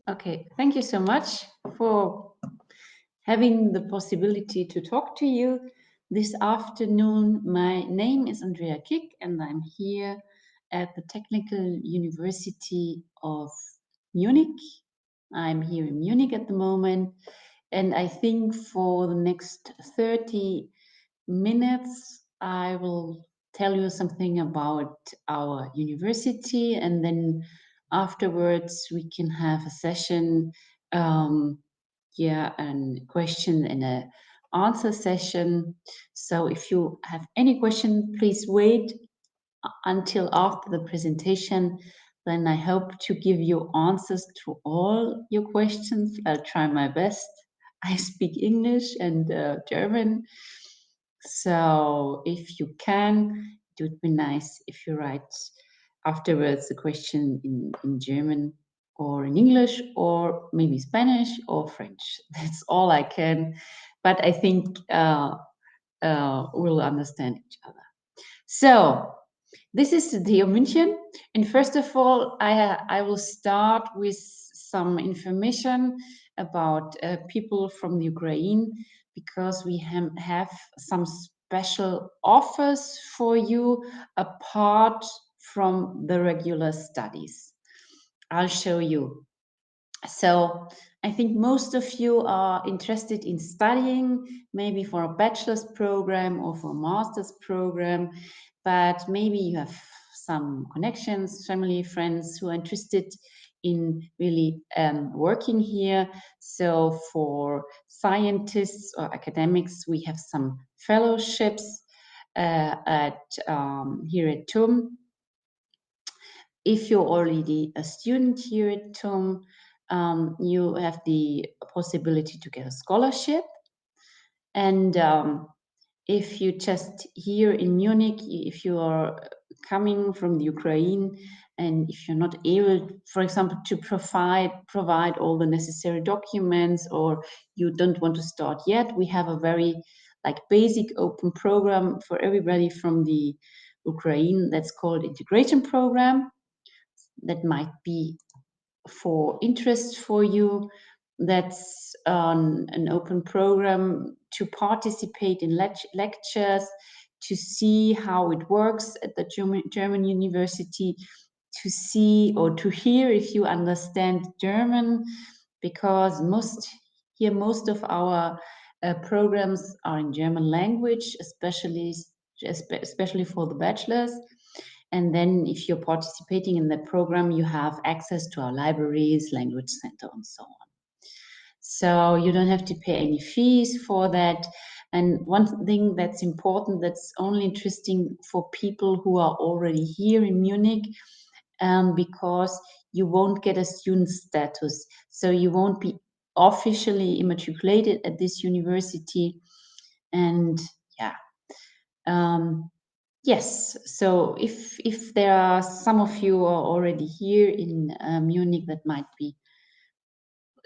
Okay, thank you so much for having the possibility to talk to you this afternoon. My name is Andrea Kick, and I'm here at the Technical University of Munich. I'm here in Munich at the moment, and I think for the next 30 minutes, I will tell you something about our university, and then afterwards we can have a session, and question and a answer session. So if you have any question, please wait until after the presentation. Then I hope to give you answers to all your questions. I'll try my best. I speak English and German. So if you can, it would be nice if you write afterwards the question in German or in English or maybe Spanish or French. That's all I can. But I think we'll understand each other. So this is the TU München. And first of all, I will start with some information about people from the Ukraine, because we have some special offers for you apart from the regular studies. I'll show you. So I think most of you are interested in studying, maybe for a bachelor's program or for a master's program, but maybe you have some connections, family, friends who are interested in really working here. So for scientists or academics, we have some fellowships at here at TUM. If you're already a student here at TUM, you have the possibility to get a scholarship. And if you just here in Munich, if you are coming from the Ukraine, and if you're not able, for example, to provide all the necessary documents, or you don't want to start yet, we have a very basic open program for everybody from the Ukraine that's called integration program. That might be for interest for you. That's an open program to participate in lectures, to see how it works at the German university, to see or to hear if you understand German, because most of our programs are in German language, especially for the bachelors. And then if you're participating in the program, you have access to our libraries, language center, and so on. So you don't have to pay any fees for that. And one thing that's important, that's only interesting for people who are already here in Munich, because you won't get a student status. So you won't be officially immatriculated at this university. And yeah. Yes, so if there are some of you are already here in Munich, that might be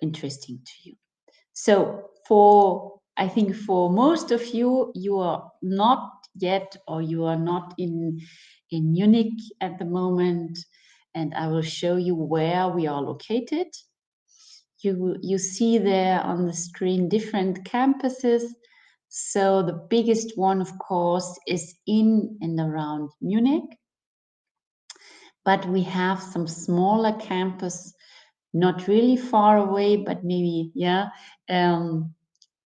interesting to you. So I think for most of you, you are not yet, or you are not in Munich at the moment, and I will show you where we are located. You see there on the screen different campuses. So the biggest one, of course, is in and around Munich. But we have some smaller campus, not really far away, but maybe, a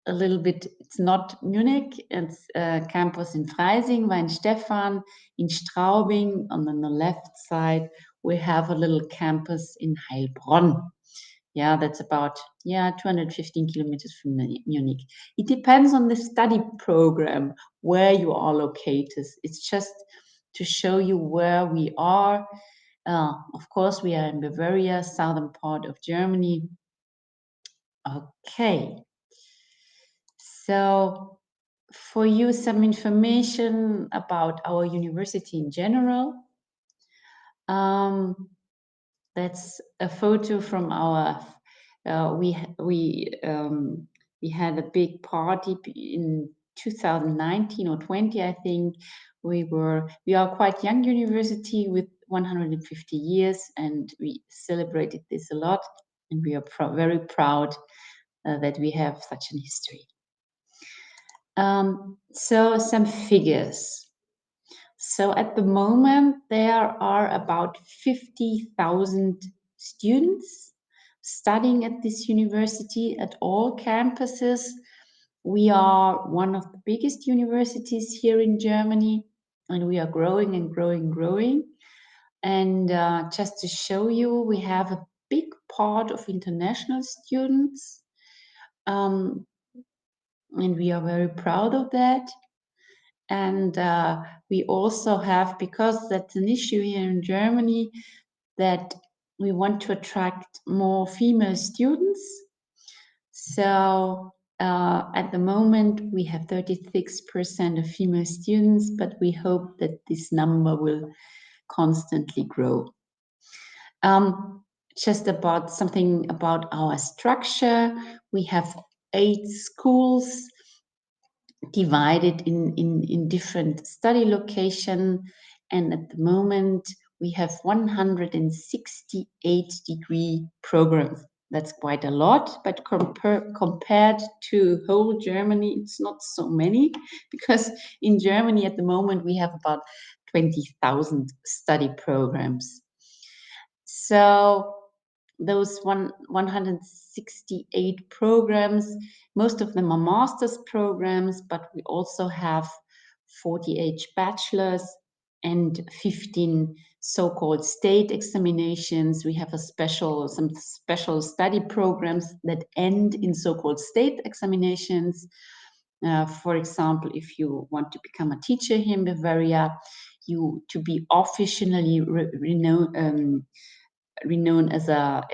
little bit. It's not Munich, it's a campus in Freising, Weinstefan, in Straubing, and on the left side, we have a little campus in Heilbronn. Yeah, that's about 215 kilometers from Munich. It depends on the study program where you are located. It's just to show you where we are. Of course, we are in Bavaria, southern part of Germany. Okay. So for you, some information about our university in general. That's a photo from our. We had a big party in 2019 or 20, I think. We are quite young university with 150 years, and we celebrated this a lot. and we are very proud that we have such an history. So some figures. So at the moment, there are about 50,000 students studying at this university at all campuses. We are one of the biggest universities here in Germany, and we are growing and growing and growing. And just to show you, we have a big part of international students, and we are very proud of that. And we also have, because that's an issue here in Germany, that we want to attract more female students. So at the moment, we have 36% of female students, but we hope that this number will constantly grow. Just about something about our structure. We have 8 schools divided in different study location, and at the moment we have 168-degree programs. That's quite a lot, but compared to whole Germany, it's not so many, because in Germany at the moment we have about 20,000 study programs. So those 168 programs, most of them are master's programs, but we also have 48 bachelor's and 15 so-called state examinations. We have some special study programs that end in so-called state examinations. For example, if you want to become a teacher here in Bavaria, to be officially renowned as a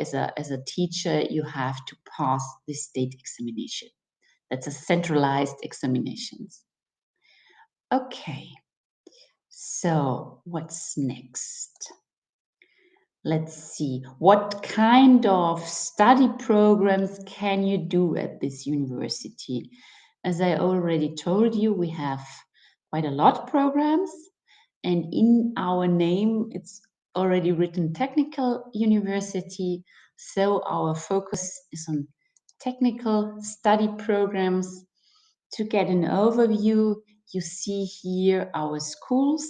teacher, you have to pass the state examination. That's a centralized examinations. Okay, so what's next? Let's see, what kind of study programs can you do at this university? As I already told you, we have quite a lot of programs, and in our name, it's already written Technical University. So our focus is on technical study programs. To get an overview, you see here our schools.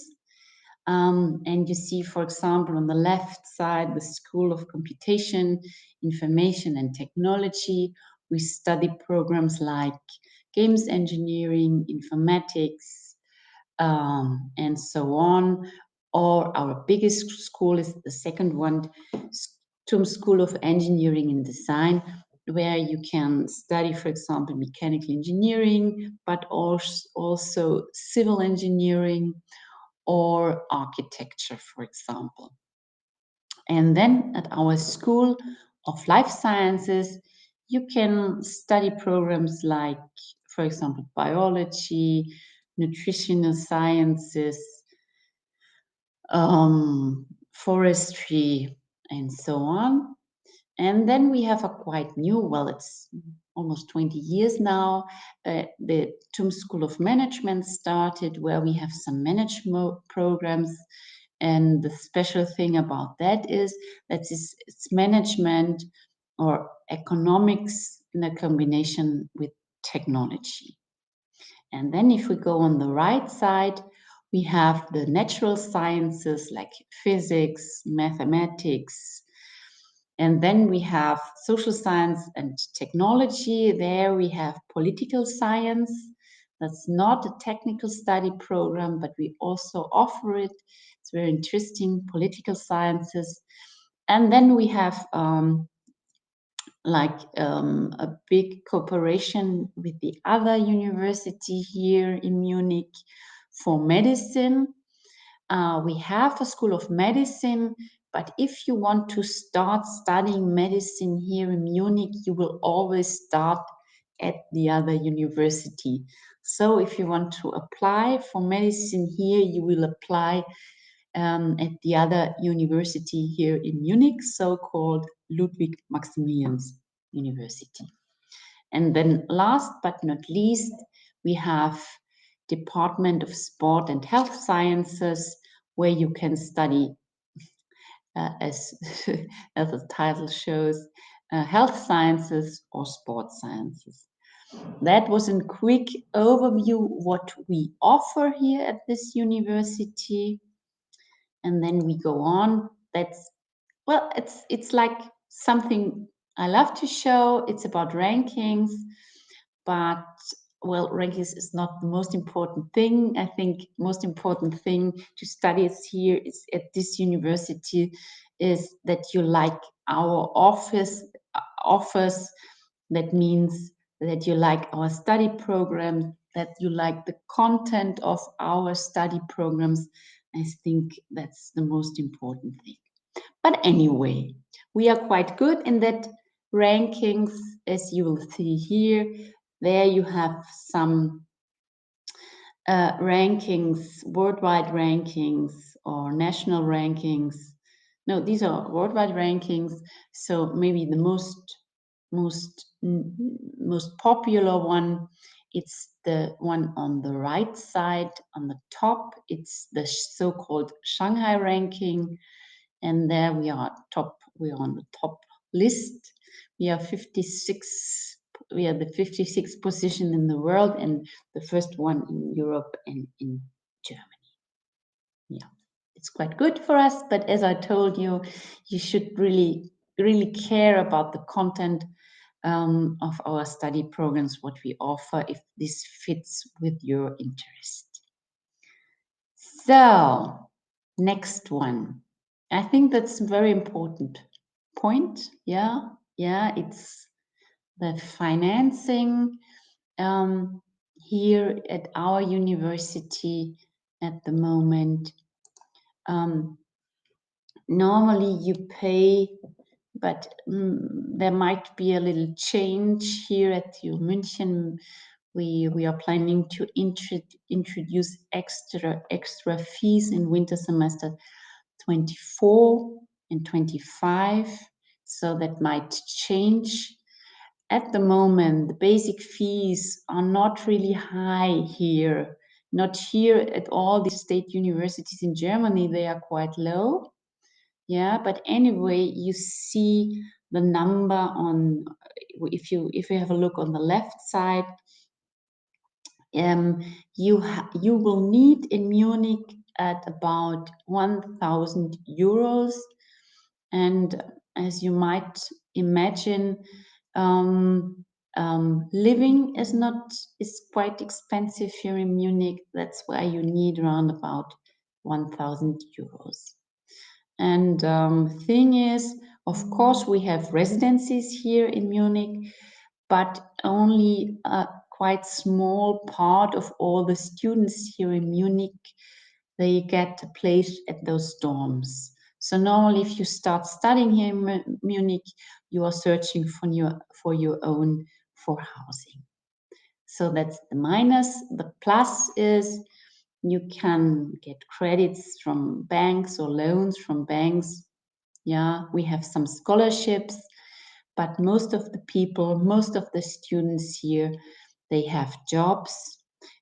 And you see, for example, on the left side, the School of Computation, Information and Technology. We study programs like games engineering, informatics, and so on. Or our biggest school is the second one, TUM School of Engineering and Design, where you can study, for example, mechanical engineering, but also civil engineering or architecture, for example. And then at our School of Life Sciences, you can study programs like, for example, biology, nutritional sciences, forestry, and so on. And then we have a quite new, well, it's almost 20 years now, the TUM School of Management started, where we have some management programs. And the special thing about that is that it's management or economics in a combination with technology. And then if we go on the right side, we have the natural sciences like physics, mathematics, and then we have social science and technology. There we have political science. That's not a technical study program, but we also offer it. It's very interesting, political sciences. And then we have a big cooperation with the other university here in Munich for medicine. We have a School of Medicine, but if you want to start studying medicine here in Munich, you will always start at the other university. So if you want to apply for medicine here, you will apply at the other university here in Munich, so-called Ludwig Maximilians University. And then last but not least, we have Department of Sport and Health Sciences, where you can study, as the title shows, health sciences or sports sciences. That was a quick overview what we offer here at this university. And then we go on. That's, well, it's like something I love to show. It's about rankings, but well, rankings is not the most important thing. I think most important thing to study is here is at this university is that you like our offers. That means that you like our study program, that you like the content of our study programs. I think that's the most important thing. But anyway, we are quite good in that rankings, as you will see here. There you have some rankings, worldwide rankings or national rankings. No, these are worldwide rankings. So maybe the most popular one, it's the one on the right side on the top. It's the so-called Shanghai ranking. And there we are on the top list. We are 56. We are the 56th position in the world and the first one in Europe and in Germany. Yeah, it's quite good for us. But as I told you, you should really care about the content of our study programs, what we offer, if this fits with your interest. So, next one. I think that's a very important point. Yeah, it's the financing here at our university at the moment. Normally you pay, but there might be a little change here at TU München. We are planning to introduce extra fees in winter semester 24 and 25, so that might change. At the moment, the basic fees are not really high here. Not here at all the state universities in Germany, they are quite low. Yeah, but anyway, you see the number on, if you have a look on the left side, you will need in Munich at about 1,000 euros. And as you might imagine, living is quite expensive here in Munich. That's why you need around about 1,000 euros. And thing is, of course, we have residencies here in Munich, but only a quite small part of all the students here in Munich, they get a place at those dorms. So normally, if you start studying here in Munich, you are searching for your own for housing. So that's the minus. The plus is you can get credits from banks or loans from banks. Yeah, we have some scholarships, but most of the students here, they have jobs.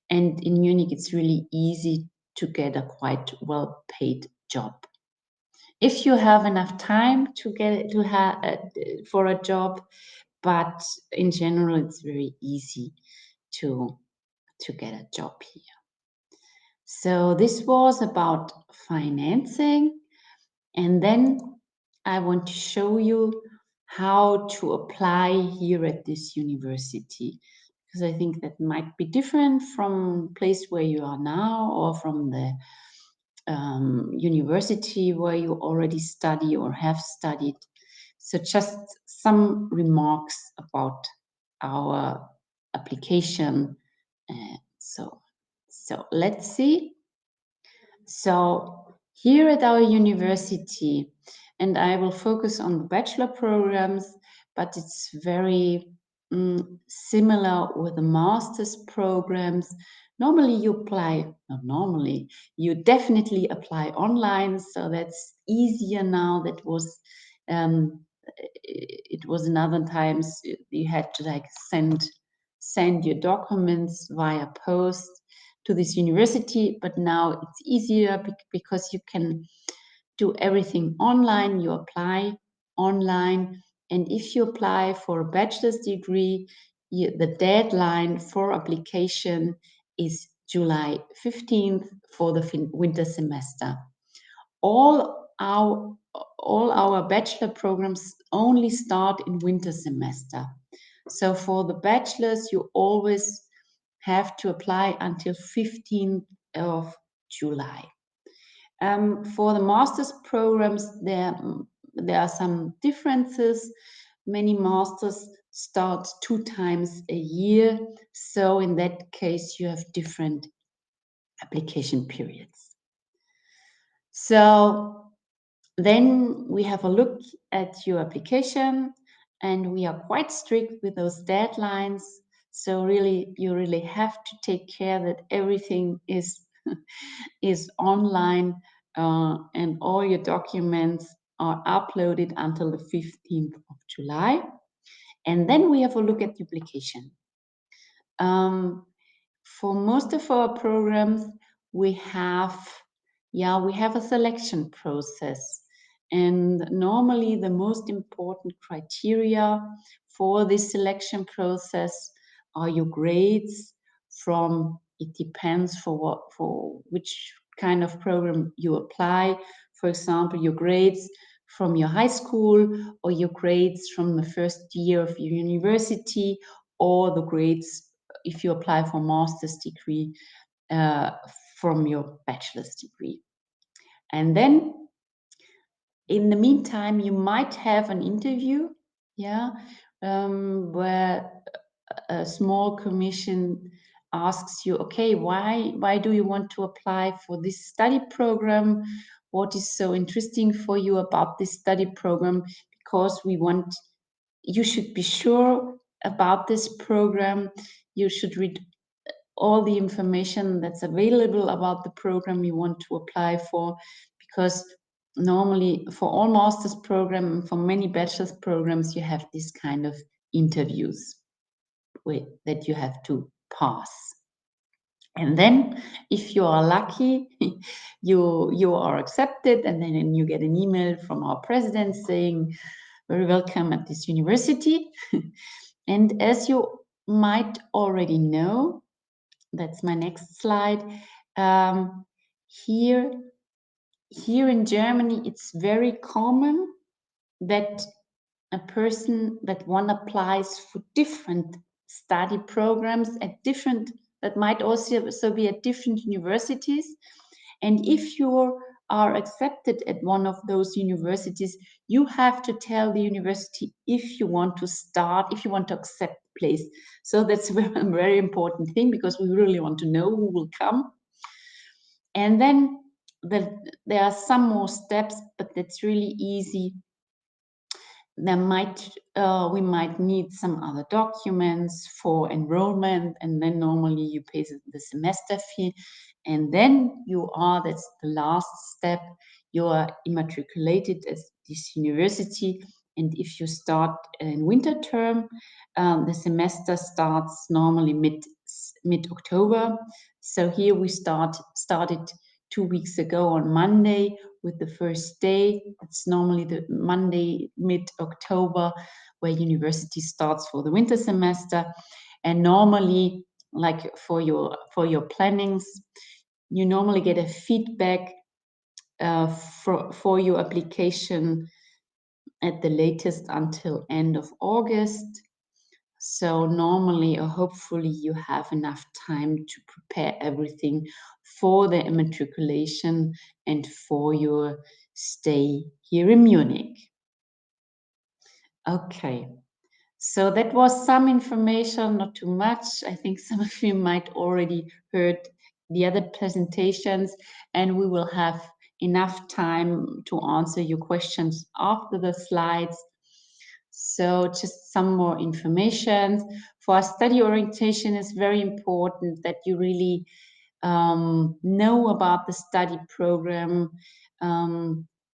And in Munich, it's really easy to get a quite well-paid job. If you have enough time for a job, but in general, it's very easy to get a job here. So this was about financing. And then I want to show you how to apply here at this university, because I think that might be different from the place where you are now or from the university where you already study or have studied. So just some remarks about our application. So let's see. So here at our university, and I will focus on the bachelor programs, but it's very similar with the master's programs. Normally you apply, not normally, you definitely apply online, so that's easier now. That was, it was in other times, you had to like send your documents via post to this university, but now it's easier because you can do everything online. You apply online, And if you apply for a bachelor's degree, the deadline for application is July 15th for the winter semester. All our bachelor programs only start in winter semester. So for the bachelor's, you always have to apply until 15th of July. For the master's programs, there are some differences. Many masters start 2 times a year. So in that case, you have different application periods. So then we have a look at your application, and we are quite strict with those deadlines. So really, you really have to take care that everything is online, and all your documents are uploaded until the 15th of July. And then we have a look at the application. For most of our programs, we have a selection process. And normally the most important criteria for this selection process are your grades from, it depends for which kind of program you apply. For example, your grades from your high school, or your grades from the first year of your university, or the grades if you apply for master's degree from your bachelor's degree. And then in the meantime, you might have an interview, where a small commission asks you, okay, why do you want to apply for this study program? What is so interesting for you about this study program? Because you should be sure about this program. You should read all the information that's available about the program you want to apply for, because normally for all master's program, for many bachelor's programs, you have this kind of interviews that you have to pass. And then if you are lucky, you are accepted, and then you get an email from our president saying, very welcome at this university. And as you might already know, that's my next slide. Here in Germany, it's very common that one applies for different study programs that might also be at different universities. And if you are accepted at one of those universities, you have to tell the university if you want to accept place. So that's a very important thing, because we really want to know who will come. And then there are some more steps, but that's really easy. We might need some other documents for enrollment, and then normally you pay the semester fee, and then that's the last step, you are immatriculated at this university. And if you start in winter term, the semester starts normally mid-October. So here we started 2 weeks ago on Monday with the first day. It's normally the Monday mid-October where university starts for the winter semester. And normally, like for your plannings, you normally get a feedback for your application at the latest until end of August. So normally, or hopefully, you have enough time to prepare everything for the immatriculation and for your stay here in Munich. Okay, so that was some information, not too much. I think some of you might already heard the other presentations, and we will have enough time to answer your questions after the slides. So just some more information. For study orientation, it's very important that you really know about the study program.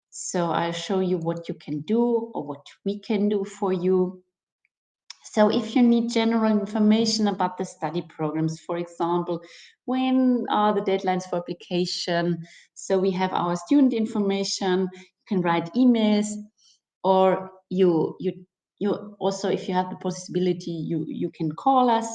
So I'll show you what you can do, or what we can do for you. So if you need general information about the study programs, for example, when are the deadlines for application? So we have our student information, you can write emails, or you you also, if you have the possibility, you can call us,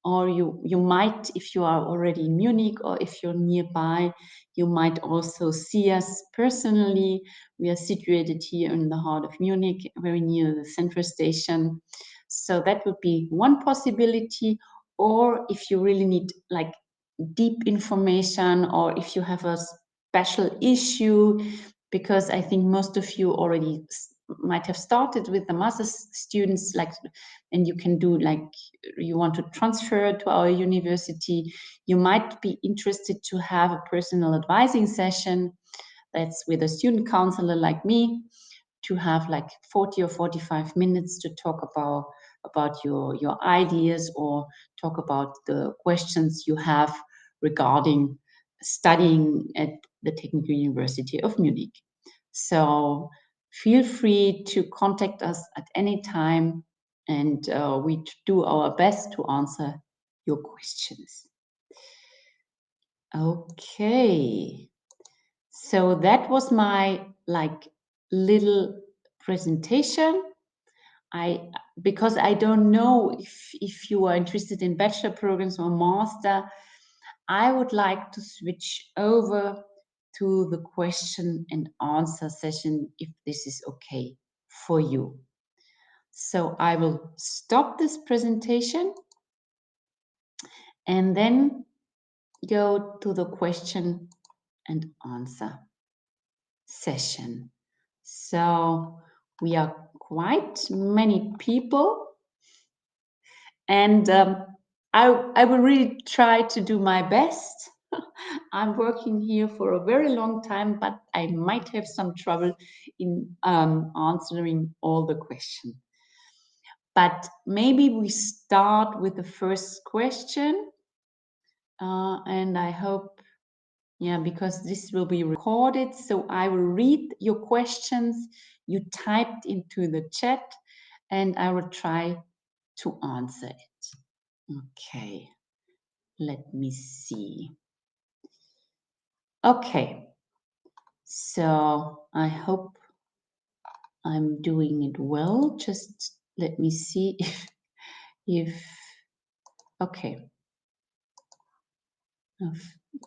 or you might, if you are already in Munich or if you're nearby, you might also see us personally. We are situated here in the heart of Munich, very near the central station. So that would be one possibility. Or if you really need like deep information, or if you have a special issue, because I think most of you already might have started with the master's students, like, and you can do like, you want to transfer to our university, you might be interested to have a personal advising session. That's with a student counselor like me, to have like 40 or 45 minutes to talk about your ideas, or talk about the questions you have regarding studying at the Technical University of Munich. So feel free to contact us at any time, and we do our best to answer your questions. Okay, so that was my like little presentation. Because I don't know if you are interested in bachelor programs or master, I would like to switch over to the question and answer session, if this is okay for you. So I will stop this presentation and then go to the question and answer session. So we are quite many people, and I will really try to do my best. I'm working here for a very long time, but I might have some trouble in answering all the questions. But maybe we start with the first question, and I hope, yeah, because this will be recorded, so I will read your questions you typed into the chat, and I will try to answer it. Okay, let me see. Okay, so I hope I'm doing it well. Just let me see if okay.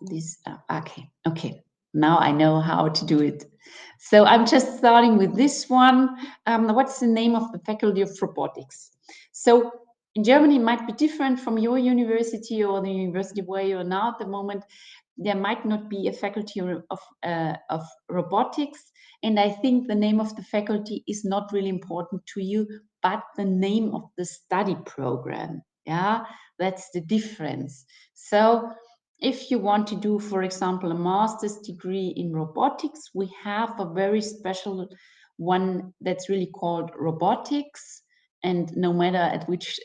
This okay. Now I know how to do it. So I'm just starting with this one. What's the name of the faculty of robotics? So in Germany, it might be different from your university or the university where you are now at the moment. There might not be a faculty of robotics, and I think the name of the faculty is not really important to you, but the name of the study program. Yeah, that's the difference. So if you want to do, for example, a master's degree in robotics, we have a very special one that's really called robotics, and no matter at which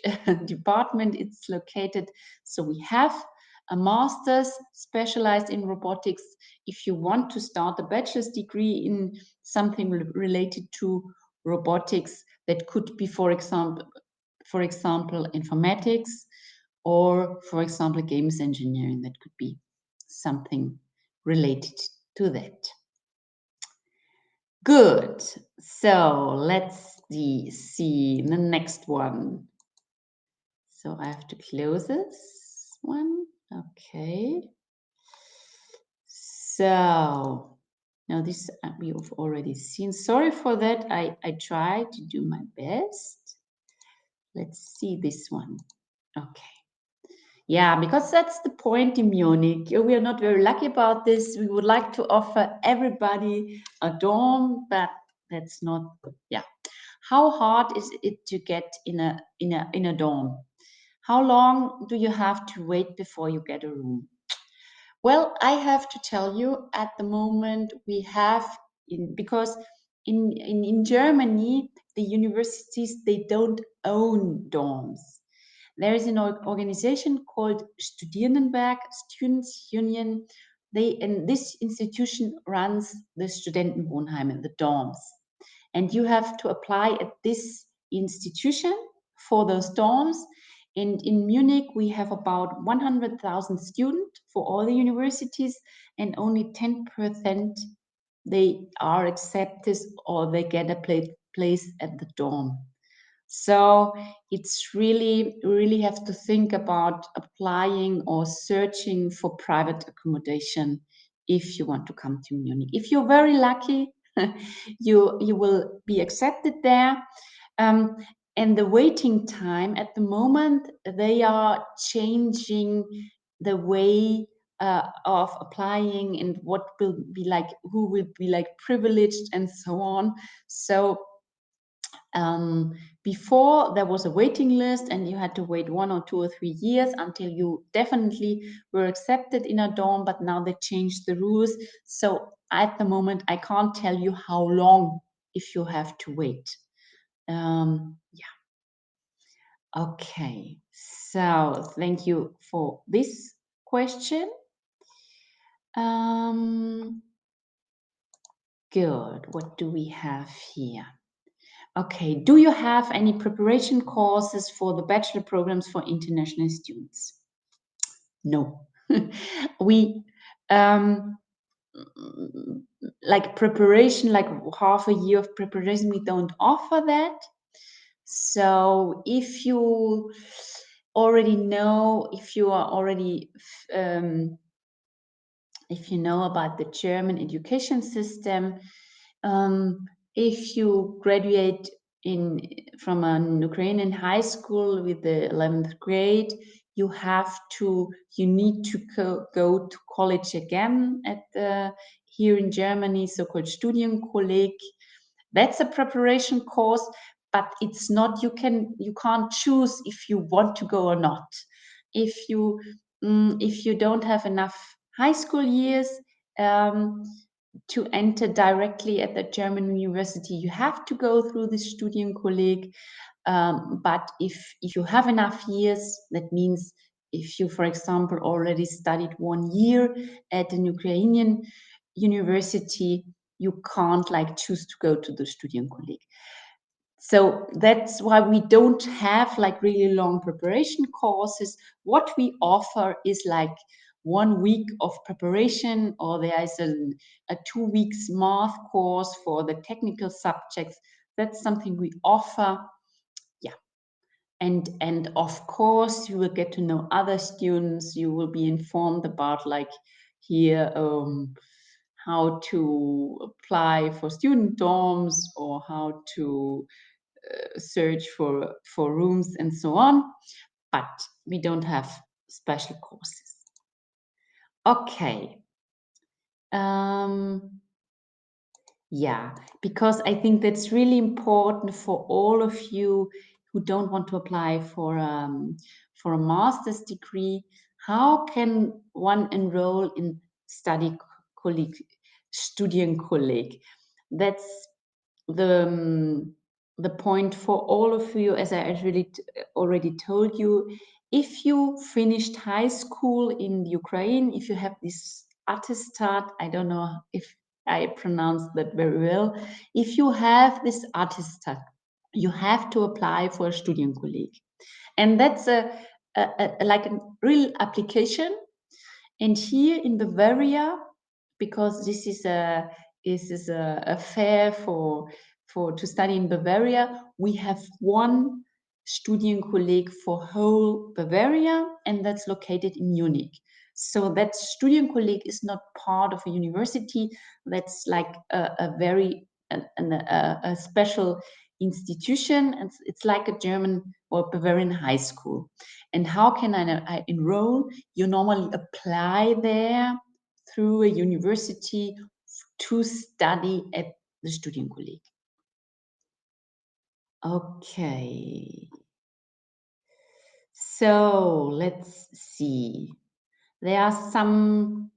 department it's located. So we have a master's specialized in robotics. If you want to start a bachelor's degree in something related to robotics, that could be, for example, informatics, or for example, games engineering, that could be something related to that. Good. So let's see the next one. So I have to close this one. Okay. So now this we've already seen. Sorry for that. I try to do my best. Let's see this one. Okay. Yeah, because that's the point in Munich. We are not very lucky about this. We would like to offer everybody a dorm, but that's not, yeah. How hard is it to get in a dorm? How long do you have to wait before you get a room? Well, I have to tell you, at the moment we have, because in Germany, the universities, they don't own dorms. There is an organization called Studierendenwerk, Students' Union. And this institution runs the Studentenwohnheime, the dorms. And you have to apply at this institution for those dorms. And in Munich, we have about 100,000 students for all the universities, and only 10% they are accepted, or they get a place at the dorm. So it's really have to think about applying or searching for private accommodation if you want to come to Munich. If you're very lucky, you will be accepted there. And the waiting time at the moment, they are changing the way of applying and what will be like, who will be like privileged and so on. So before there was a waiting list and you had to wait 1 or 2 or 3 years until you definitely were accepted in a dorm, but now they changed the rules. So at the moment, I can't tell you how long if you have to wait. Yeah. Okay. So thank you for this question. Good. What do we have here? Okay, do you have any preparation courses for the bachelor programs for international students? No. We like preparation, like half a year of preparation, we don't offer that. So if you already know, if you are already if you know about the German education system, if you graduate from an Ukrainian high school with the 11th grade, you need to go to college again here in Germany, so-called Studienkolleg. That's a preparation course, but it's not, you can't choose if you want to go or not. If you don't have enough high school years to enter directly at the German university, you have to go through the Studienkolleg. But if you have enough years, that means if you, for example, already studied 1 year at an Ukrainian university, you can't like choose to go to the Studienkolleg. So that's why we don't have like really long preparation courses. What we offer is like 1 week of preparation, or there is a 2 weeks math course for the technical subjects. That's something we offer. Yeah. And of course, you will get to know other students. You will be informed about like here, how to apply for student dorms or how to search for rooms and so on, but we don't have special courses. Okay. Yeah, because I think that's really important for all of you who don't want to apply for a master's degree. How can one enroll in Studienkolleg? That's the point for all of you, as I already told you. If you finished high school in Ukraine, if you have this attestat, I don't know if I pronounced that very well. If you have this attestat, you have to apply for a Studienkolleg, and that's like a real application. And here in Bavaria, because this is a fair to study in Bavaria, we have one Studienkolleg for whole Bavaria, and that's located in Munich. So that Studienkolleg is not part of a university. That's like a very a special institution. It's like a German or Bavarian high school. And how can I enroll? You normally apply there through a university to study at the Studienkolleg. Okay. So let's see. There are some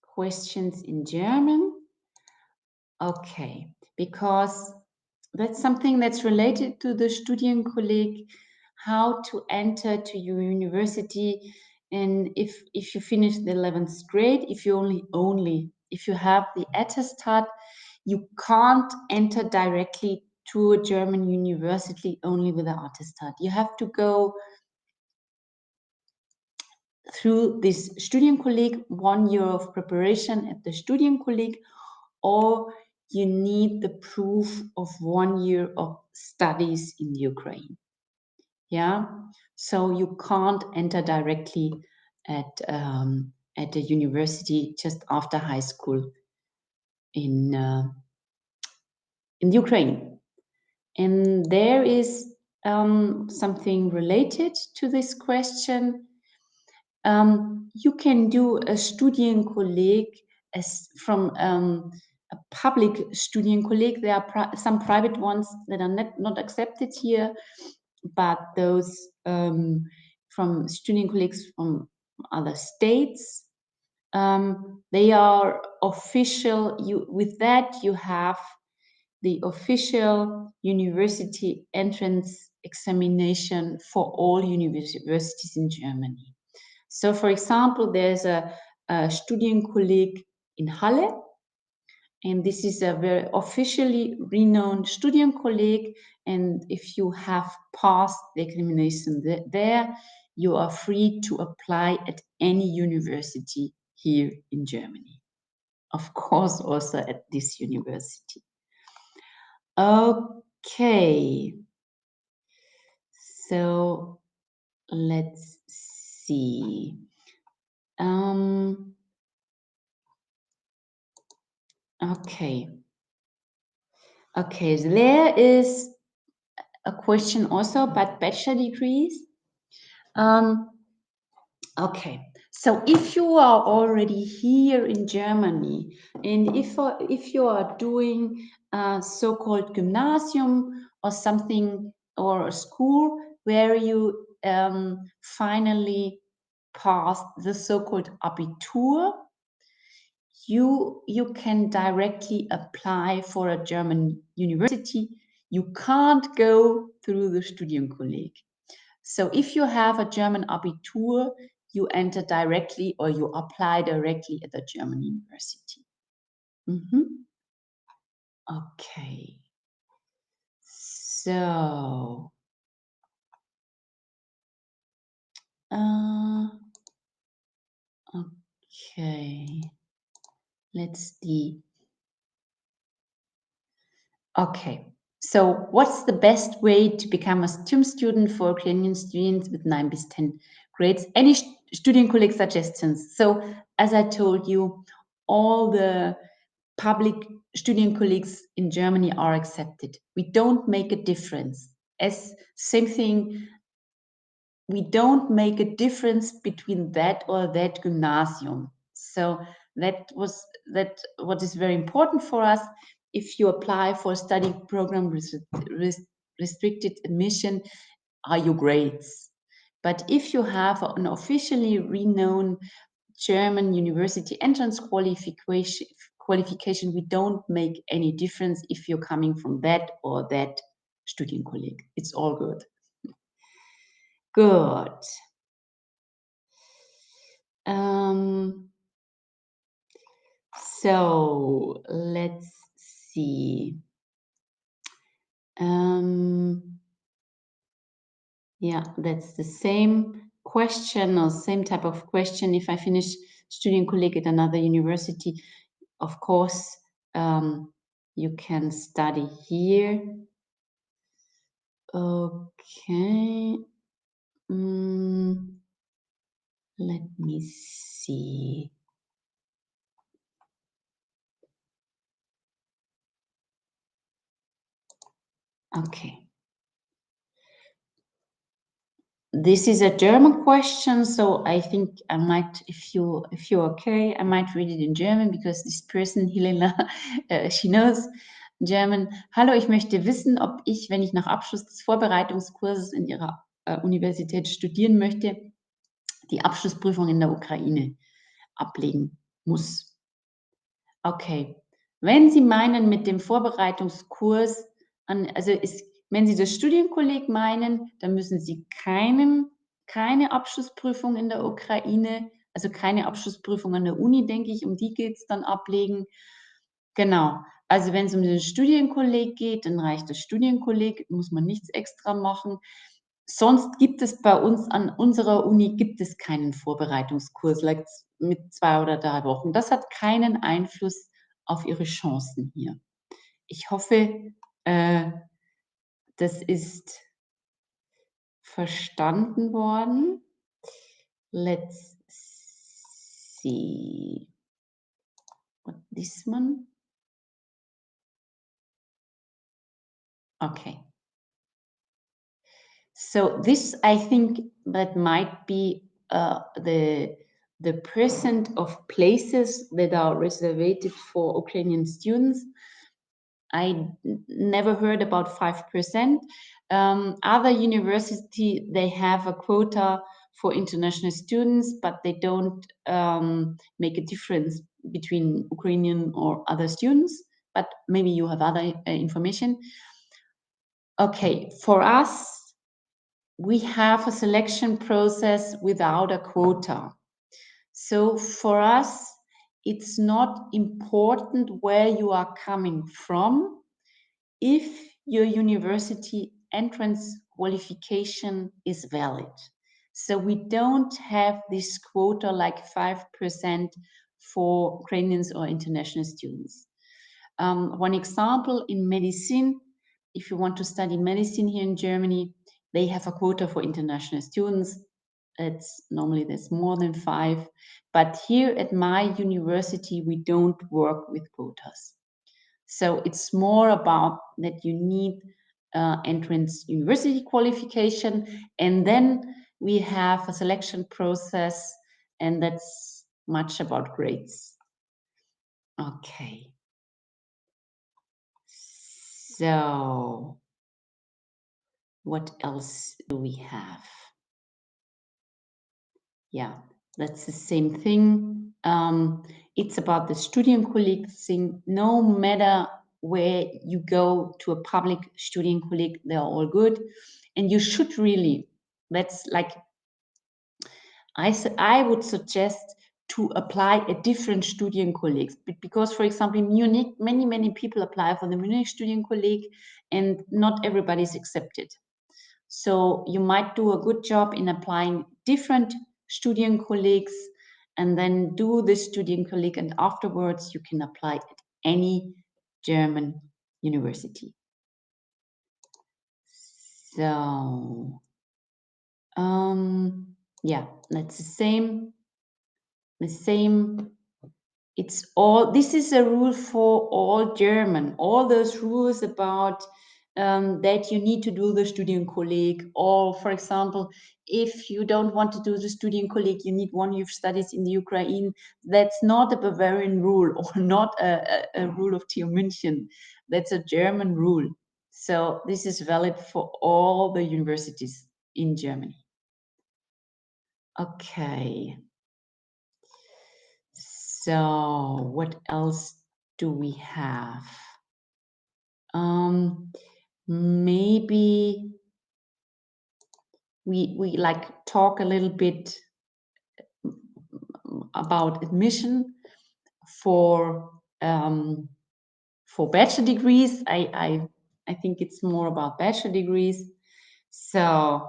questions in German. Okay, because that's something that's related to the Studienkolleg, how to enter to your university. And if you finish the 11th grade, if you if you have the attestat, you can't enter directly to a German university only with the attestat. You have to go through this Studienkolleg, 1 year of preparation at the Studienkolleg, or you need the proof of 1 year of studies in Ukraine. Yeah, so you can't enter directly at a university just after high school in Ukraine. And there is something related to this question. You can do a Studienkolleg as from a public Studienkolleg. There are some private ones that are not accepted here, but those from Studienkollegs from other states, they are official. With that you have the official university entrance examination for all universities in Germany. So, for example, there's a Studienkolleg in Halle, and this is a very officially renowned Studienkolleg. And if you have passed the examination there, you are free to apply at any university here in Germany. Of course, also at this university. Okay, so let's see. Okay. Okay, so there is a question also about bachelor degrees. Okay, so if you are already here in Germany, and if you are doing a so-called gymnasium or something, or a school where you finally passed the so-called Abitur, you can directly apply for a German university. You can't go through the Studienkolleg. So if you have a German Abitur, you enter directly or you apply directly at the German university. Okay. So, okay. Let's see. Okay. So what's the best way to become a STEM student for Ukrainian students with 9 bis 10 grades? Any Studienkolleg suggestions? So as I told you, all the public Studienkollegs in Germany are accepted. We don't make a difference. As same thing, we don't make a difference between that or that gymnasium. So that what is very important for us. If you apply for a study program restricted admission, are your grades. But if you have an officially renowned German university entrance qualification, we don't make any difference if you're coming from that or that Studienkolleg. It's all good. Good. So let's see. Yeah, that's the same question or same type of question. If I finish Studienkolleg at another university, of course, you can study here. Okay. Let me see. Okay. This is a German question, so I think I might, if you're okay, I might read it in German because this person, Helena, she knows German. Hallo, ich möchte wissen, ob ich, wenn ich nach Abschluss des Vorbereitungskurses in Ihrer Universität studieren möchte, die Abschlussprüfung in der Ukraine ablegen muss. Okay. Wenn Sie meinen mit dem Vorbereitungskurs, wenn Sie das Studienkolleg meinen, dann müssen Sie keine Abschlussprüfung in der Ukraine, also keine Abschlussprüfung an der Uni, denke ich, um die geht es dann ablegen. Genau. Also wenn es um den Studienkolleg geht, dann reicht das Studienkolleg, muss man nichts extra machen. Sonst gibt es bei uns an unserer Uni gibt es keinen Vorbereitungskurs, like mit 2 oder 3 Wochen. Das hat keinen Einfluss auf Ihre Chancen hier. Ich hoffe, das ist verstanden worden. Let's see. What, this one? Okay. So this, I think, that might be the percent of places that are reserved for Ukrainian students. I never heard about 5%. Other university, they have a quota for international students, but they don't make a difference between Ukrainian or other students. But maybe you have other information. Okay, for us, we have a selection process without a quota. So for us, it's not important where you are coming from if your university entrance qualification is valid. So we don't have this quota like 5% for Ukrainians or international students. One example, in medicine, if you want to study medicine here in Germany, they have a quota for international students. It's normally there's more than 5, but here at my university we don't work with quotas. So it's more about that you need entrance university qualification, and then we have a selection process, and that's much about grades. Okay. So what else do we have? Yeah, that's the same thing. It's about the Studienkolleg thing. No matter where you go to a public Studienkolleg, they're all good. And you should really, that's like, I would suggest to apply a different Studienkolleg. Because, for example, in Munich, many people apply for the Munich Studienkolleg and not everybody is accepted. So you might do a good job in applying different Studienkollegs and then do the Studienkolleg, and afterwards you can apply at any German university. So, yeah, that's the same. It's all, this is a rule for all German, all those rules about that you need to do the Studienkolleg, or for example, if you don't want to do the Studienkolleg, you need 1 year of studies in the Ukraine. That's not a Bavarian rule or not a rule of TU München. That's a German rule. So this is valid for all the universities in Germany. Okay. So what else do we have? Maybe we like talk a little bit about admission for bachelor degrees. I think it's more about bachelor degrees. So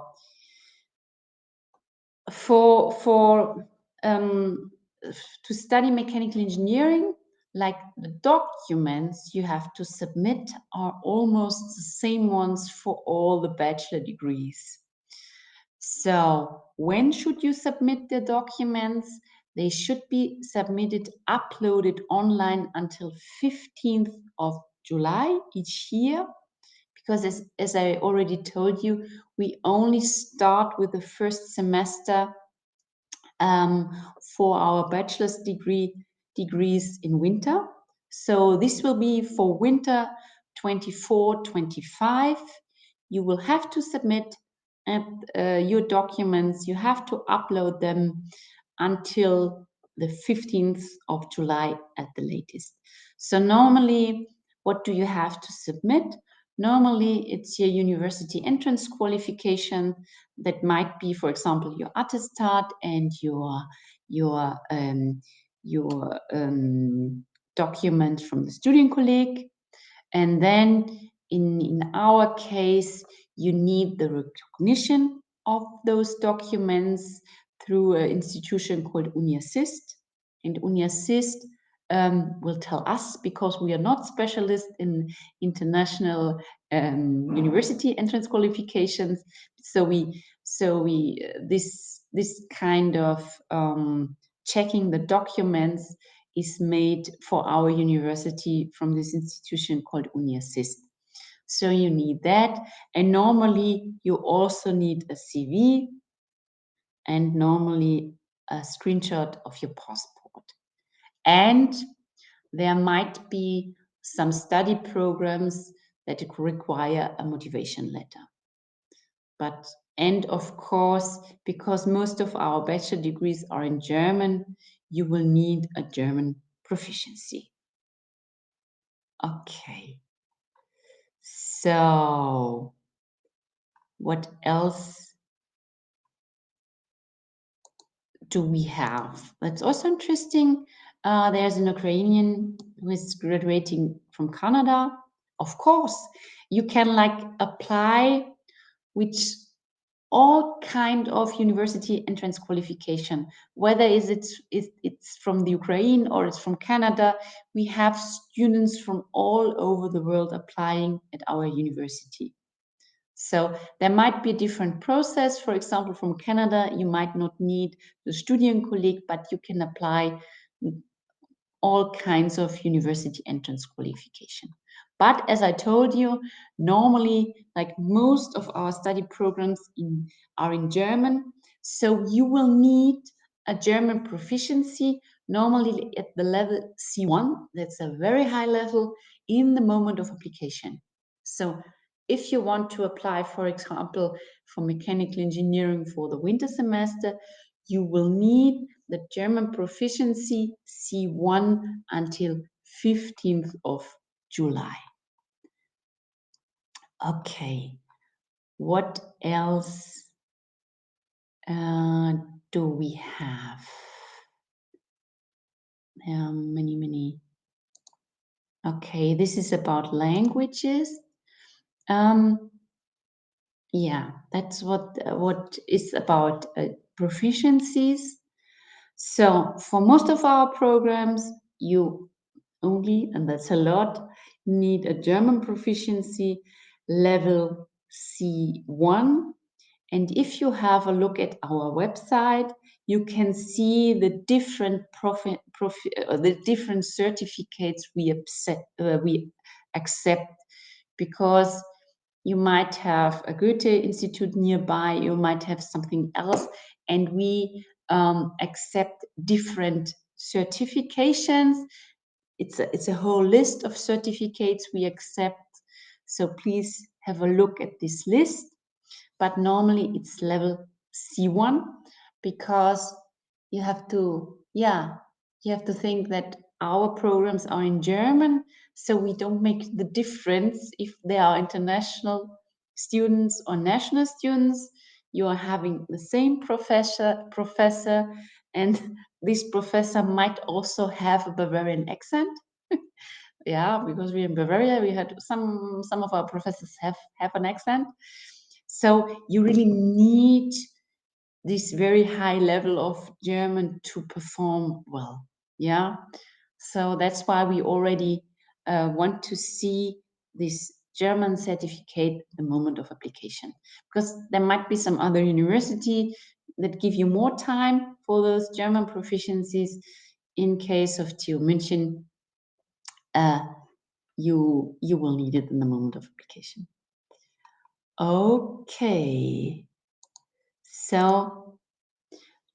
for to study mechanical engineering, like the documents you have to submit are almost the same ones for all the bachelor degrees. So when should you submit the documents? They should be submitted, uploaded online until 15th of July each year. Because as I already told you, we only start with the first semester for our bachelor's degrees in winter. So this will be for winter 24-25. You will have to submit your documents. You have to upload them until the 15th of July at the latest. So normally, what do you have to submit? Normally, it's your university entrance qualification. That might be, for example, your attestat and your document from the Studienkolleg. And then in our case, you need the recognition of those documents through an institution called UniAssist. And UniAssist will tell us, because we are not specialists in international university entrance qualifications. This kind of checking the documents is made for our university from this institution called UniAssist. So you need that, and normally you also need a CV and normally a screenshot of your passport. And there might be some study programs that require a motivation letter. And of course, because most of our bachelor degrees are in German, you will need a German proficiency. Okay. So, what else do we have? That's also interesting. There's an Ukrainian who is graduating from Canada. Of course, you can apply which all kind of university entrance qualification, whether it's from the Ukraine or it's from Canada. We have students from all over the world applying at our university. So there might be a different process. For example, from Canada, you might not need the Studienkolleg, but you can apply all kinds of university entrance qualification. But as I told you, normally, like most of our study programs are in German. So you will need a German proficiency, normally at the level C1. That's a very high level in the moment of application. So if you want to apply, for example, for mechanical engineering for the winter semester, you will need the German proficiency C1 until 15th of July. Okay, what else do we have? Many. Okay, this is about languages. Yeah, that's what is about proficiencies. So for most of our programs, you only, and that's a lot, need a German proficiency level C1. And if you have a look at our website, you can see the different the different certificates we accept, because you might have a Goethe Institute nearby, you might have something else, and we accept different certifications. It's a whole list of certificates we accept. So please have a look at this list. But normally it's level C1, because you have to think that our programs are in German, so we don't make the difference if they are international students or national students. You are having the same professor, and this professor might also have a Bavarian accent. Yeah, because we're in Bavaria, we had some of our professors have an accent. So you really need this very high level of German to perform well. Yeah. So that's why we already want to see this German certificate at the moment of application, because there might be some other university that give you more time for those German proficiencies. In case of TU München, you will need it in the moment of application. Okay, so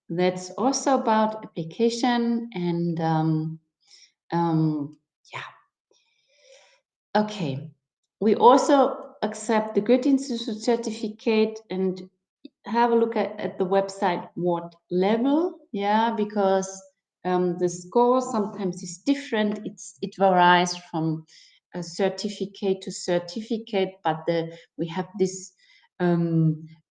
that's also about application, and yeah. Okay, we also accept the Goethe Institute certificate, and have a look at the website what level, yeah, because the score sometimes is different. It varies from a certificate to certificate, but we have this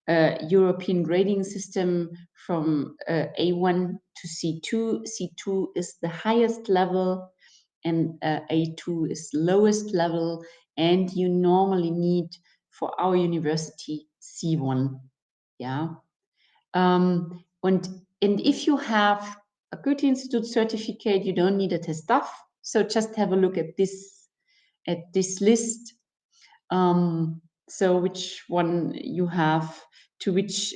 European grading system from A1 to C2. C2 is the highest level, and A2 is lowest level, and you normally need for our university C1. Yeah. And if you have a Goethe-Institut certificate, you don't need a test DAF. So just have a look at this list. So which one you have, to which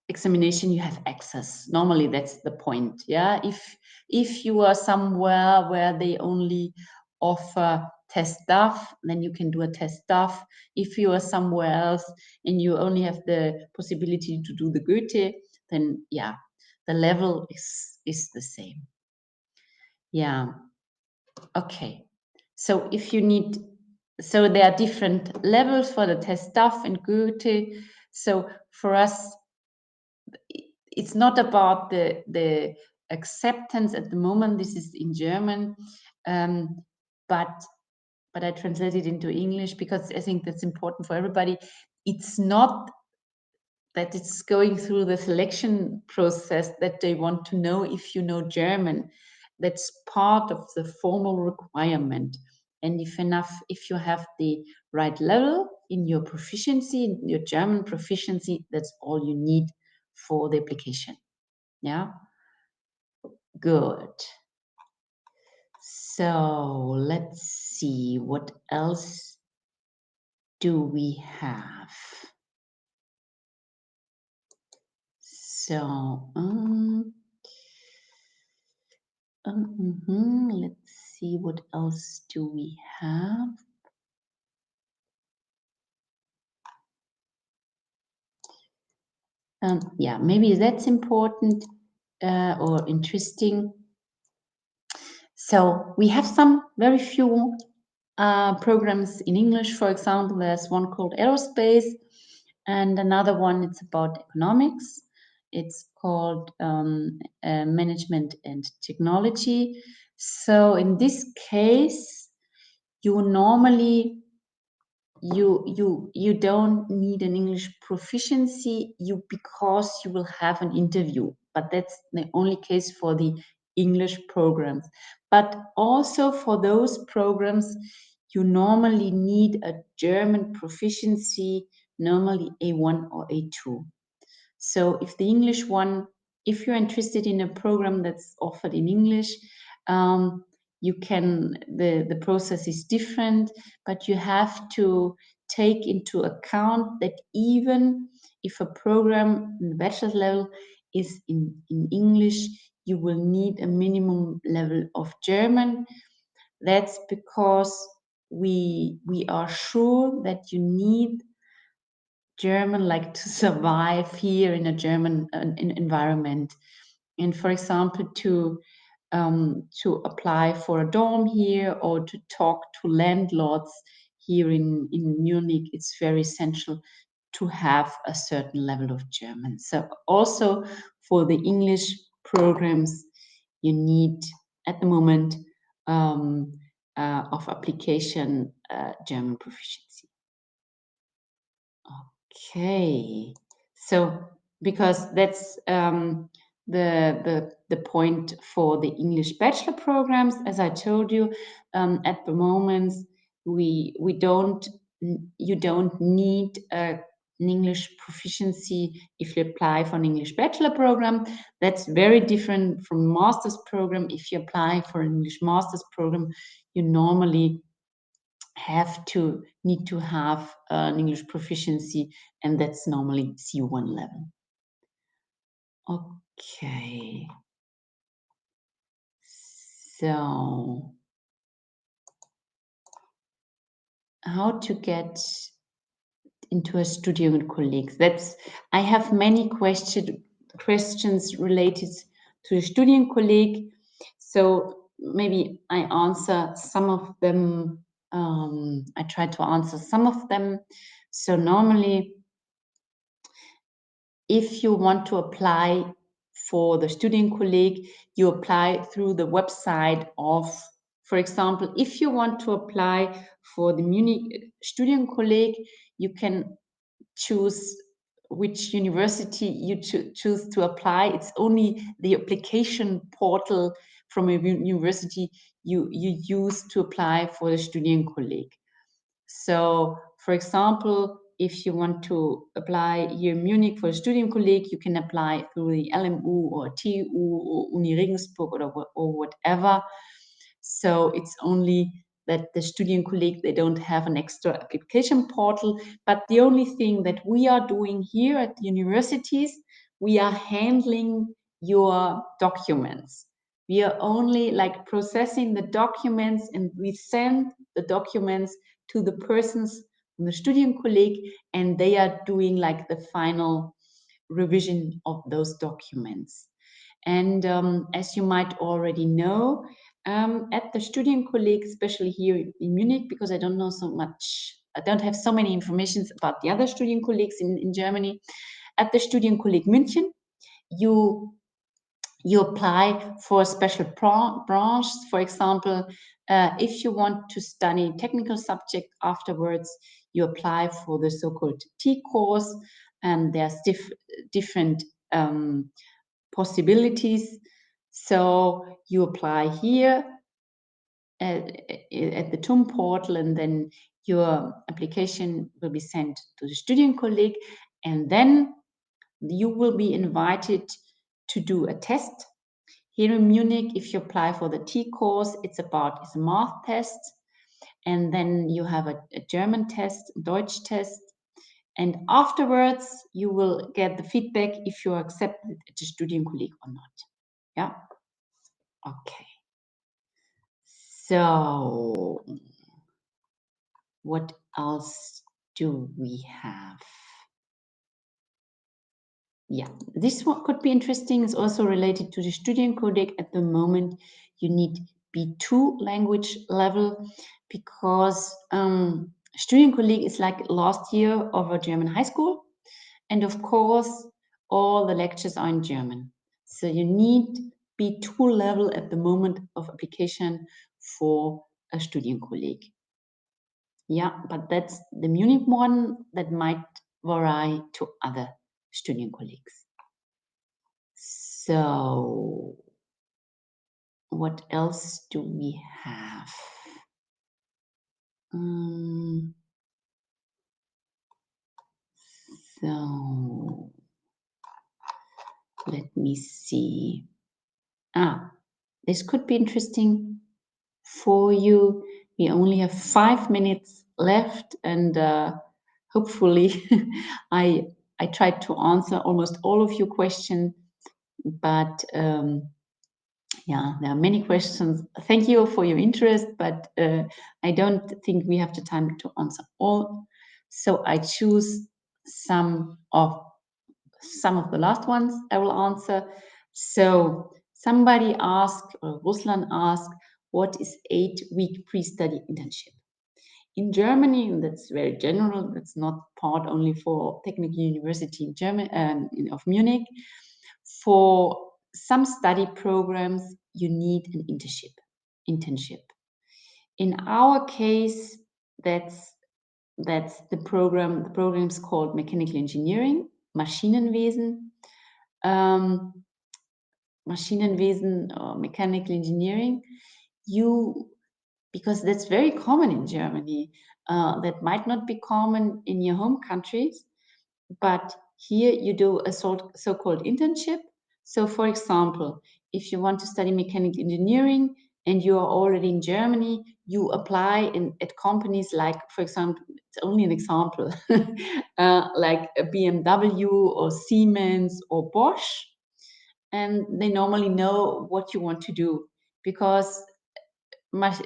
examination you have access. Normally that's the point. Yeah, if you are somewhere where they only offer test DAF, then you can do a test DAF. If you are somewhere else and you only have the possibility to do the Goethe, then yeah, the level is the same. Yeah. Okay. So if you need, so there are different levels for the test DAF and Goethe. So for us, it's not about the acceptance at the moment. This is in German, but I translate it into English because I think that's important for everybody. It's not that it's going through the selection process that they want to know if you know German. That's part of the formal requirement. And if you have the right level in your proficiency, in your German proficiency, that's all you need for the application. Yeah, good. So let's see, what else do we have? So, let's see, what else do we have? Yeah, maybe that's important or interesting. So we have some very few programs in English. For example, there's one called aerospace, and another one, it's about economics. It's called management and technology. So in this case, you normally you don't need an English proficiency because you will have an interview, but that's the only case for the English programs. But also for those programs, you normally need a German proficiency, normally A1 or A2. So if the English one, if you're interested in a program that's offered in English, you can, the process is different, but you have to take into account that even if a program in the bachelor's level is in English, you will need a minimum level of German. That's because we are sure that you need German, like, to survive here in a German environment. And for example, to apply for a dorm here or to talk to landlords here in Munich, it's very essential to have a certain level of German. So also for the English programs, you need at the moment of application German proficiency. Okay, so because that's the point for the English bachelor programs, as I told you, at the moment you don't need an English proficiency if you apply for an English bachelor program. That's very different from master's program. If you apply for an English master's program, you normally need to have an English proficiency, and that's normally C1 level. Okay. So how to get into a Studienkolleg? I have many questions related to the Studienkolleg. So maybe I answer some of them. I try to answer some of them. So normally, if you want to apply for the Studienkolleg, you apply through the website of, for example, if you want to apply for the Munich Studienkolleg, you can choose which university you choose to apply. It's only the application portal from a university you use to apply for the Studienkolleg. So, for example, if you want to apply here in Munich for a Studienkolleg, you can apply through the LMU or TU or Uni Regensburg or whatever. So it's only that the Studienkolleg, they don't have an extra application portal. But the only thing that we are doing here at the universities, we are handling your documents. We are only like processing the documents, and we send the documents to the persons from the Studienkolleg, and they are doing like the final revision of those documents. And as you might already know, at the Studienkolleg, especially here in Munich, because I don't know so much, I don't have so many informations about the other Studienkollegs in Germany. At the Studienkolleg München, you apply for a special branch. For example, if you want to study technical subject afterwards, you apply for the so-called T course, and there's different possibilities. So you apply here at the TUM portal, and then your application will be sent to the Studienkolleg, and then you will be invited to do a test. Here in Munich, if you apply for the T course, it's a math test, and then you have a German test, Deutsch test, and afterwards you will get the feedback if you are accepted at the Studienkolleg or not. Yeah. Okay. So what else do we have? Yeah, this one could be interesting. It's also related to the Studienkolleg. At the moment, you need B2 language level, because Studienkolleg is like last year of a German high school. And of course, all the lectures are in German. So you need B2 level at the moment of application for a Studienkolleg. Yeah, but that's the Munich one. That might vary to other Studienkollegs. So what else do we have? So let me see. This could be interesting for you. We only have 5 minutes left, and hopefully I tried to answer almost all of your questions, but yeah, there are many questions. Thank you for your interest, but I don't think we have the time to answer all. So I choose some of the last ones I will answer. So somebody asked, or Ruslan asked, what is 8-week pre-study internship? In Germany, and that's very general, that's not part only for Technical University in Germany, of Munich. For some study programs, you need an internship. In our case, that's the program. The program is called Mechanical Engineering, Maschinenwesen, Maschinenwesen or Mechanical Engineering. Because that's very common in Germany. That might not be common in your home countries, but here you do a so-called internship. So for example, if you want to study mechanical engineering and you are already in Germany, you apply at companies like, for example, it's only an example, like a BMW or Siemens or Bosch, and they normally know what you want to do, because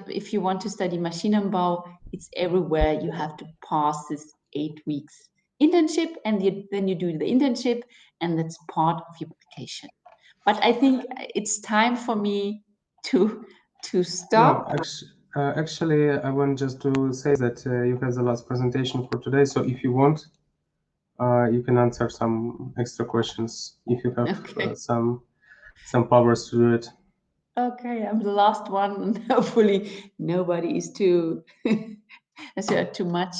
if you want to study Maschinenbau, it's everywhere. You have to pass this 8 weeks internship, and then you do the internship, and that's part of your application. But I think it's time for me to stop. No, actually, I want just to say that you have the last presentation for today. So if you want, you can answer some extra questions if you have some powers to do it. Okay, I'm the last one, and hopefully nobody is too much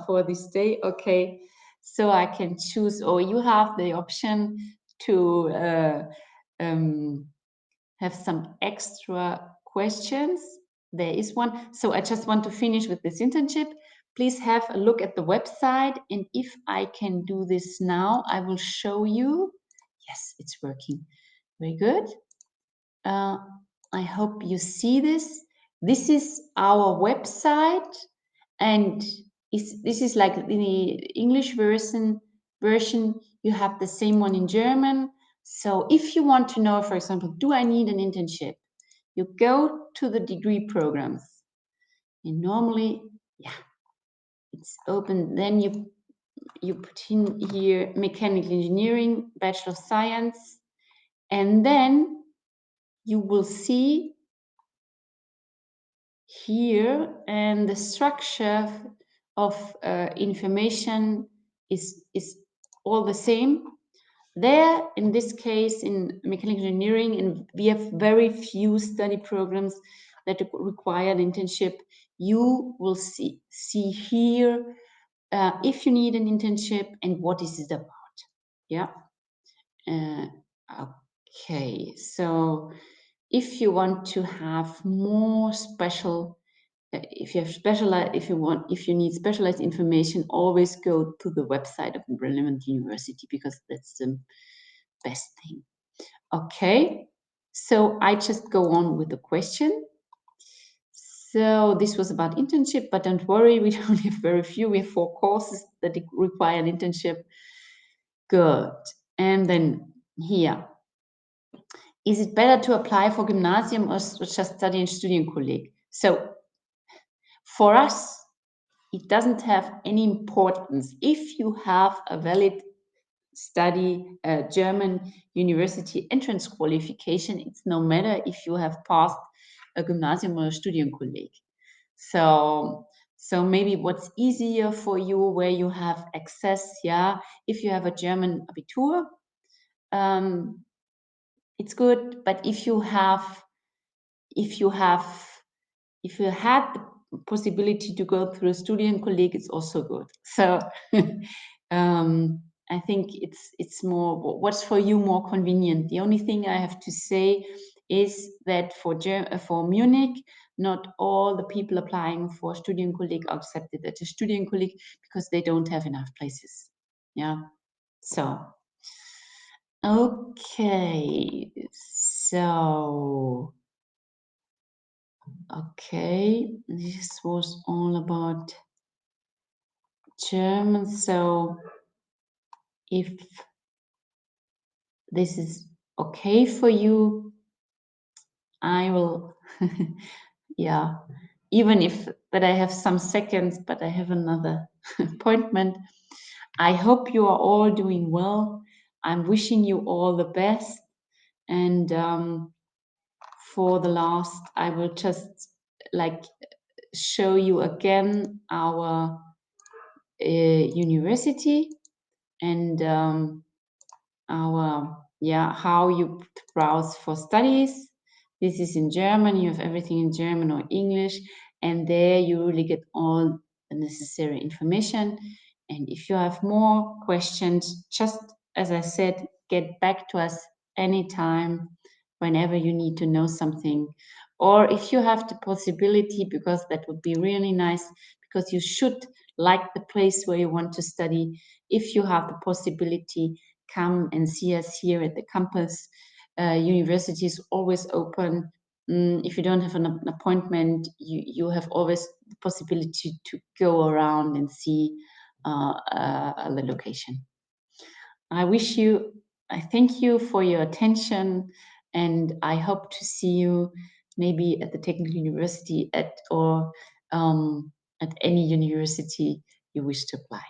for this day. Okay, so I can choose, or you have the option to have some extra questions. There is one. So I just want to finish with this internship. please have a look at the website, and if I can do this now, I will show you. Yes, it's working. Very good. I hope you see this. This is our website, and this is like the English version. You have the same one in German. So if you want to know, for example, do I need an internship? You go to the degree programs, and normally, yeah, it's open. Then you put in here mechanical engineering, Bachelor of Science, and then you will see here, and the structure of information is all the same. There, in this case, in mechanical engineering, and we have very few study programs that require an internship. You will see here if you need an internship and what is it about. Yeah. Okay. So if you want to have more special, if you need specialized information, always go to the website of the relevant university, because that's the best thing. Okay, so I just go on with the question. So this was about internship, but don't worry, we only have very few. We have 4 courses that require an internship. Good. And then here, is it better to apply for Gymnasium or just study in Studienkolleg? So for us, it doesn't have any importance. If you have a valid study German university entrance qualification, it's no matter if you have passed a Gymnasium or a Studienkolleg. So maybe what's easier for you, where you have access, yeah, if you have a German Abitur, it's good. But if you had the possibility to go through a Studienkolleg, it's also good. So I think it's more what's for you more convenient. The only thing I have to say is that for Munich, not all the people applying for Studienkolleg are accepted at a Studienkolleg because they don't have enough places. Yeah. So okay. So okay, this was all about German. So if this is okay for you, I will, yeah, even if that I have some seconds, but I have another appointment. I hope you are all doing well. I'm wishing you all the best. And for the last, I will just like show you again our university and how you browse for studies. This is in German. You have everything in German or English, and there you really get all the necessary information. And if you have more questions, just as I said, get back to us anytime, whenever you need to know something. Or if you have the possibility, because that would be really nice, because you should like the place where you want to study. If you have the possibility, come and see us here at the campus. University is always open. If you don't have an appointment, you have always the possibility to go around and see the location. I thank you for your attention, and I hope to see you maybe at the Technical University or at any university you wish to apply.